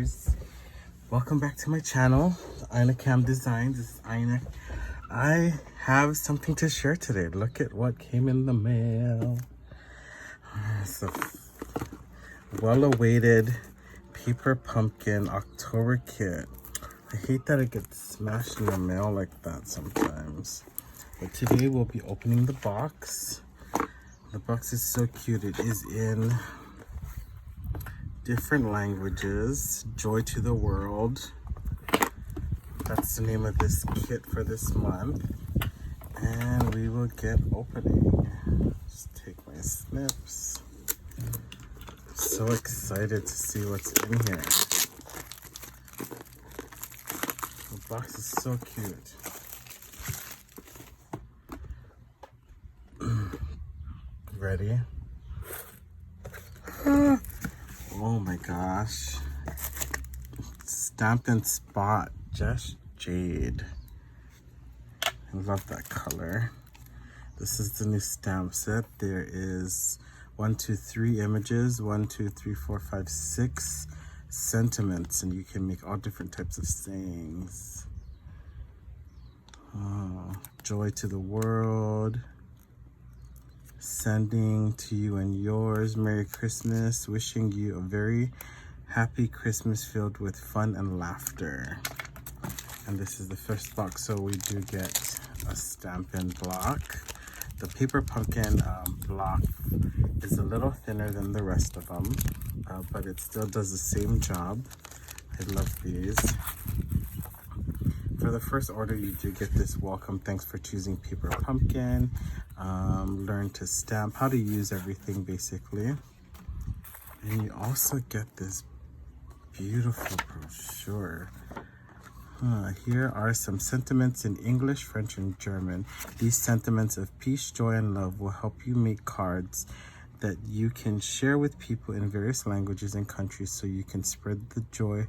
guys, welcome back to my channel, Ina Cam Designs. This is Ina. I have something to share today. Look at what came in the mail. It's a well-awaited paper pumpkin October kit. I hate that it gets smashed in the mail like that sometimes, but today we'll be opening the box. The box is so cute. It is in different languages. Joy to the world. That's the name of this kit for this month. And we will get opening. Just take my snips. So excited to see what's in here. The box is so cute. Ready? Oh my gosh. Stampin' Spot, Just Jade. I love that color. This is the new stamp set. There is 1, 2, 3 images, 1, 2, 3, 4, 5, 6 sentiments, and you can make all different types of sayings. Oh, joy to the world. Sending to you and yours, Merry Christmas, wishing you a very happy Christmas filled with fun and laughter. And this is the first box, so we do get a Stampin' block. The paper pumpkin block is a little thinner than the rest of them, but it still does the same job. I love these. For the first order, you do get this welcome. Thanks for choosing paper pumpkin. Learn to stamp, how to use everything basically. And you also get this beautiful brochure. Here are some sentiments in English, French, and German. These sentiments of peace, joy, and love will help you make cards that you can share with people in various languages and countries so you can spread the joy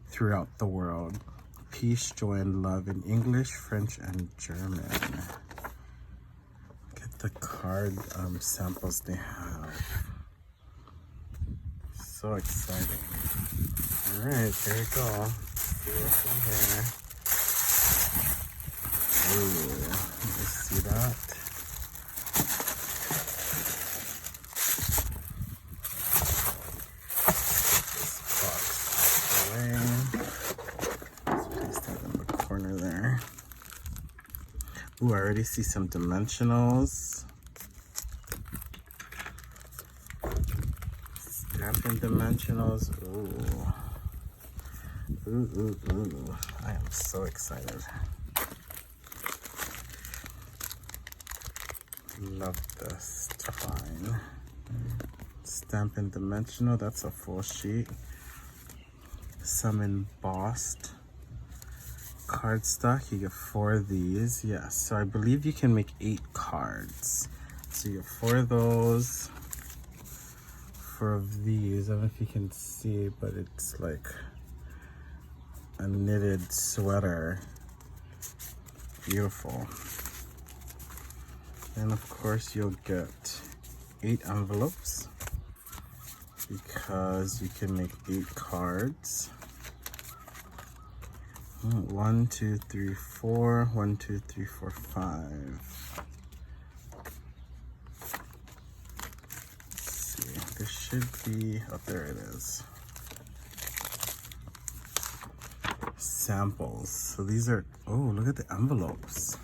throughout the world. Peace, joy, and love in English, French, and German. Look at the card samples they have. So exciting. All right, there we go. See what's in here. Ooh, you see that? Let's place that in the corner there. Ooh, I already see some dimensionals. Stampin' dimensionals. Ooh. Ooh. I am so excited. Love this twine. Stampin' dimensional. That's a full sheet. Some embossed cardstock. You get 4 of these. Yes, so I believe you can make 8 cards. So you get 4 of those. 4 of these. I don't know if you can see, but it's like a knitted sweater. Beautiful. And of course you'll get 8 envelopes because you can make 8 cards. 1, 2, 3, 4. 1, 2, 3, 4, 5. Let's see. There should be. Oh, there it is. Samples. So these are. Oh, look at the envelopes.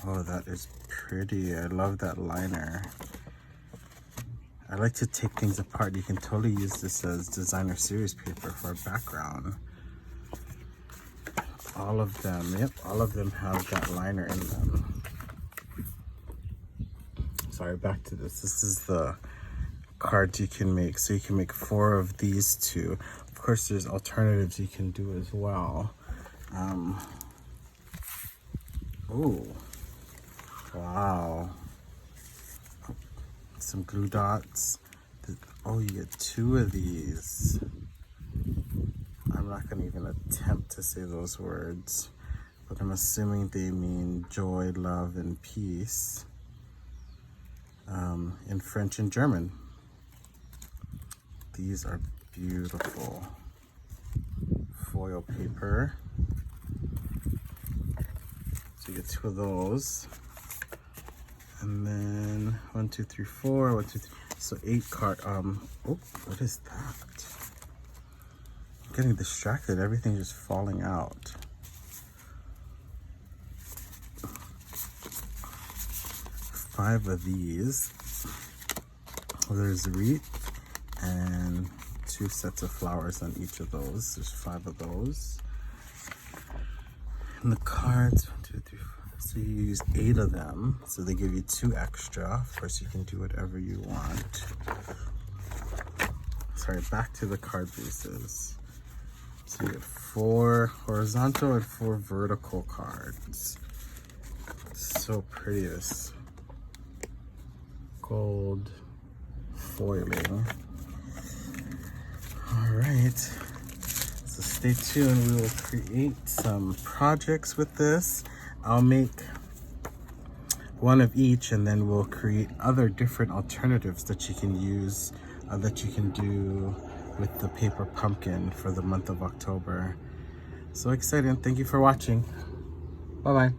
Oh, that is pretty. I love that liner. I like to take things apart. You can totally use this as designer series paper for a background. All of them, yep, all of them have that liner in them. Sorry, back to this. This is the cards you can make. So you can make 4 of these 2. Of course, there's alternatives you can do as well. Oh, wow. Some glue dots. Oh, you get 2 of these. I'm not gonna even attempt to say those words, but I'm assuming they mean joy, love, and peace in French and German. These are beautiful. Foil paper. So you get 2 of those. And then 1, 2, 3, 4, 1, 2, 3. So 8 card. Oh, what is that? I'm getting distracted. Everything's just falling out. 5 of these. There's wreath and 2 sets of flowers on each of those. There's 5 of those. And the cards, 1, 2, 3, 4. So you use 8 of them. So they give you 2 extra. Of course, you can do whatever you want. Sorry, back to the card bases. So you get 4 horizontal and 4 vertical cards. It's so pretty, this gold foiling. All right, so stay tuned. We will create some projects with this. I'll make one of each, and then we'll create other different alternatives that you can use, that you can do with the paper pumpkin for the month of October. So exciting. Thank you for watching. Bye-bye.